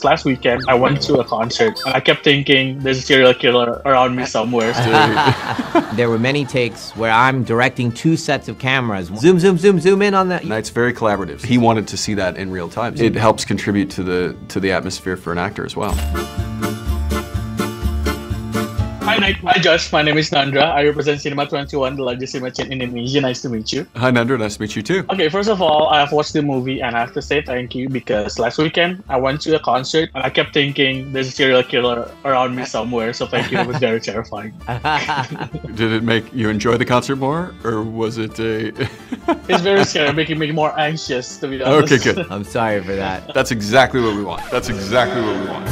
last weekend I went to a concert and I kept thinking there's a serial killer around me somewhere. There were many takes where I'm directing two sets of cameras. Zoom, zoom, zoom, zoom in on that. Night's very collaborative. He wanted to see that in real time. It helps contribute to the atmosphere for an actor as well. Hi, Night. Hi, Josh. My name is Nandra. I represent Cinema 21, the largest cinema chain in Indonesia. Nice to meet you. Hi, Nandra. Nice to meet you too. Okay, first of all, I have watched the movie and I have to say thank you because last weekend I went to a concert and I kept thinking there's a serial killer around me somewhere. So thank you. It was very terrifying. Did it make you enjoy the concert more, or was it a... It's very scary, making me more anxious, to be honest. Okay, good. I'm sorry for that. That's exactly what we want. That's exactly what we want.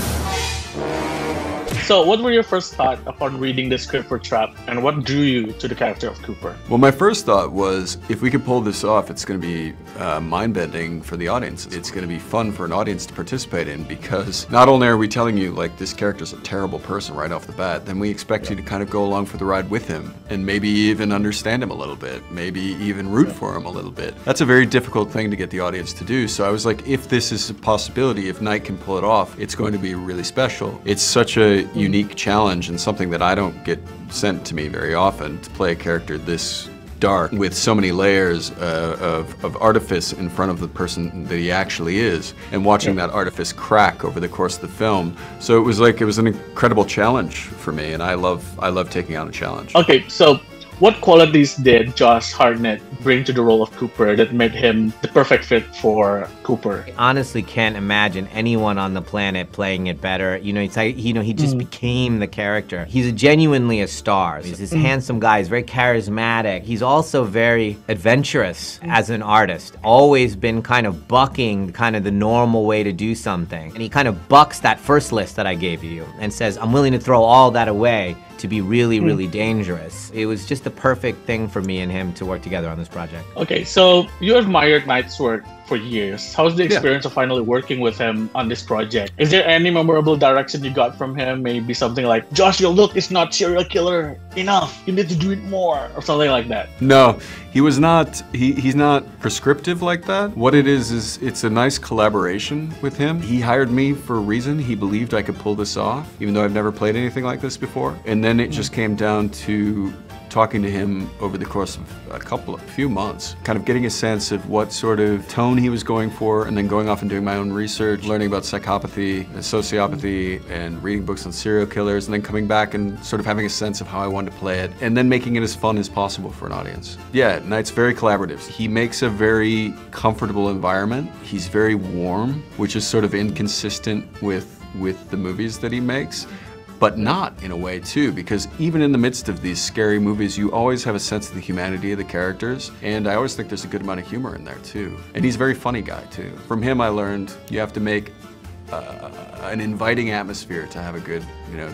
So, what were your first thoughts upon reading the script for Trap, and what drew you to the character of Cooper? Well, my first thought was, if we could pull this off, it's going to be mind-bending for the audience. It's going to be fun for an audience to participate in, because not only are we telling you, like, this character's a terrible person right off the bat, then we expect you to kind of go along for the ride with him, and maybe even understand him a little bit, maybe even root for him a little bit. That's a very difficult thing to get the audience to do, so I was like, if this is a possibility, if Night can pull it off, it's going to be really special. It's such a unique challenge and something that I don't get sent to me very often, to play a character this dark with so many layers of artifice in front of the person that he actually is, and watching that artifice crack over the course of the film. So it was an incredible challenge for me, and I love taking on a challenge. Okay, so what qualities did Josh Hartnett bring to the role of Cooper that made him the perfect fit for Cooper? I honestly can't imagine anyone on the planet playing it better. You know, it's like, he just became the character. He's genuinely a star. He's this handsome guy. He's very charismatic. He's also very adventurous as an artist. Always been kind of bucking kind of the normal way to do something. And he kind of bucks that first list that I gave you and says, I'm willing to throw all that away to be really, really dangerous. It was just the perfect thing for me and him to work together on this project. Okay, so you admired Knight's work for years. How's the experience of finally working with him on this project? Is there any memorable direction you got from him? Maybe something like, Josh, your look is not serial killer enough. You need to do it more, or something like that. No, he was not, he's not prescriptive like that. What it is it's a nice collaboration with him. He hired me for a reason. He believed I could pull this off, even though I've never played anything like this before. And then it just came down to talking to him over the course of a few months, kind of getting a sense of what sort of tone he was going for, and then going off and doing my own research, learning about psychopathy and sociopathy, and reading books on serial killers, and then coming back and sort of having a sense of how I wanted to play it, and then making it as fun as possible for an audience. Yeah, Knight's very collaborative. He makes a very comfortable environment. He's very warm, which is sort of inconsistent with the movies that he makes. But not in a way too, because even in the midst of these scary movies, you always have a sense of the humanity of the characters, and I always think there's a good amount of humor in there too. And he's a very funny guy too. From him I learned you have to make an inviting atmosphere to have a good,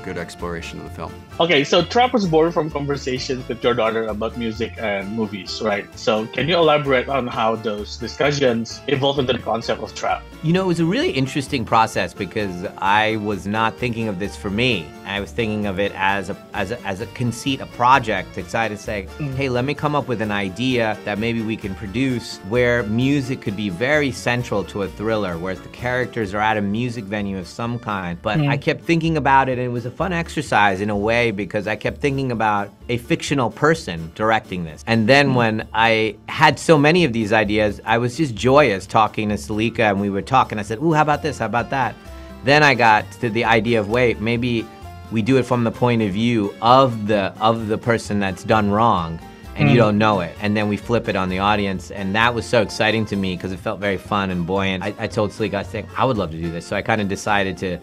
good exploration of the film. Okay, so Trap was born from conversations with your daughter about music and movies, right? So can you elaborate on how those discussions evolved into the concept of Trap? You know, it was a really interesting process because I was not thinking of this for me. I was thinking of it as a conceit, a project, excited to say, hey, let me come up with an idea that maybe we can produce where music could be very central to a thriller, where the characters are at a music venue of some kind. But I kept thinking about it, and it was a fun exercise in a way because I kept thinking about a fictional person directing this. And then when I had so many of these ideas, I was just joyous talking to Salika, and we would talk, and I said, ooh, how about this, how about that? Then I got to the idea of, wait, maybe we do it from the point of view of the person that's done wrong, and you don't know it. And then we flip it on the audience, and that was so exciting to me because it felt very fun and buoyant. I told Salika, I said, I would love to do this. So I kind of decided to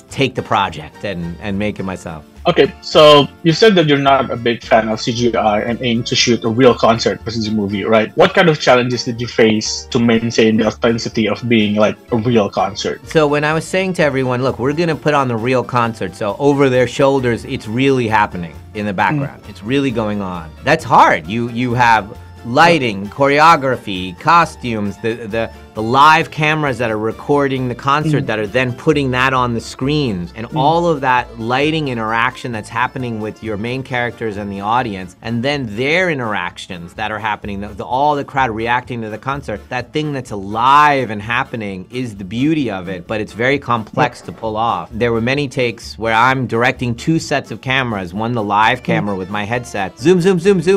take the project and make it myself. Okay, so you said that you're not a big fan of CGI and aim to shoot a real concert versus a movie, right? What kind of challenges did you face to maintain the authenticity of being like a real concert? So when I was saying to everyone, look, we're gonna put on the real concert, so over their shoulders, it's really happening in the background. It's really going on. That's hard. You have lighting, choreography, costumes, the the live cameras that are recording the concert that are then putting that on the screens, and all of that lighting interaction that's happening with your main characters and the audience, and then their interactions that are happening, all the crowd reacting to the concert, that thing that's alive and happening is the beauty of it, but it's very complex to pull off. There were many takes where I'm directing 2 sets of cameras, one the live camera with my headset, zoom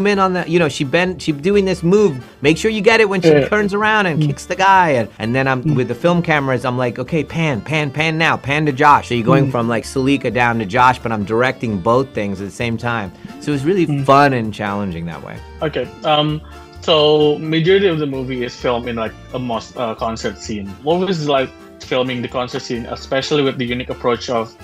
in on the, you know, she's doing this move, make sure you get it when she turns around and kicks the guy, and then I'm with the film cameras, I'm like, okay, pan now, pan to Josh. So you're going from like Salika down to Josh, but I'm directing both things at the same time. So it was really fun and challenging that way. Okay, so majority of the movie is filmed in like a concert scene. What was it like filming the concert scene, especially with the unique approach of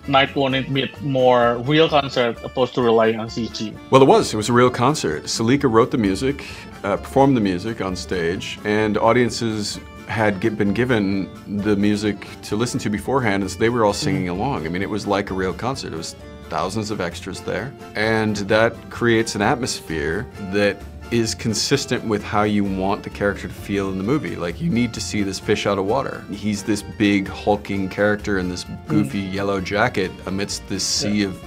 Night wanting to be a more real concert opposed to relying on CG? Well, it was a real concert. Salika wrote the music, performed the music on stage, and audiences had been given the music to listen to beforehand, and so they were all singing along. I mean, it was like a real concert. It was thousands of extras there, and that creates an atmosphere that is consistent with how you want the character to feel in the movie. Like, you need to see this fish out of water. He's this big hulking character in this goofy yellow jacket amidst this sea of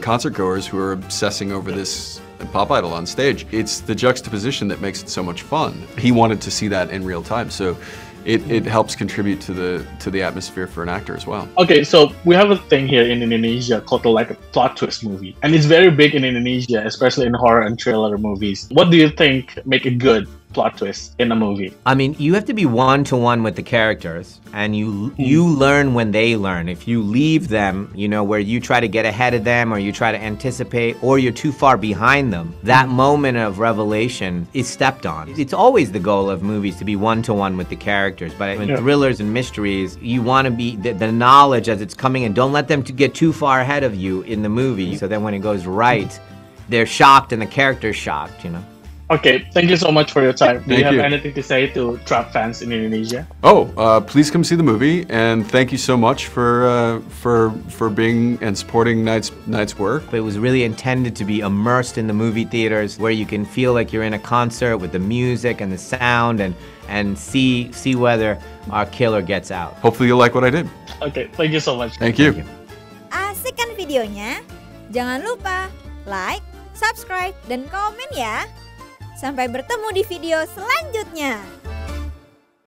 concert goers who are obsessing over this pop idol on stage. It's the juxtaposition that makes it so much fun. He wanted to see that in real time, so it helps contribute to the atmosphere for an actor as well. Okay, so we have a thing here in Indonesia called like a plot twist movie, and it's very big in Indonesia, especially in horror and thriller movies. What do you think make a good plot twist in a movie? I mean, you have to be one-to-one with the characters, and you learn when they learn. If you leave them, you know, where you try to get ahead of them, or you try to anticipate, or you're too far behind them, that moment of revelation is stepped on. It's always the goal of movies to be one-to-one with the characters, but in thrillers and mysteries, you want to be the knowledge as it's coming in. Don't let them get too far ahead of you in the movie, so then when it goes right, they're shocked and the character's shocked, you know? Okay, thank you so much for your time. Do you have anything to say to Trap fans in Indonesia? Please come see the movie, and thank you so much for being and supporting Knight's work. It was really intended to be immersed in the movie theaters, where you can feel like you're in a concert with the music and the sound, and see whether our killer gets out. Hopefully you'll like what I did. Okay, thank you so much. Thank you. Asik kan videonya? Jangan lupa like, subscribe, dan komen ya. Sampai bertemu di video selanjutnya.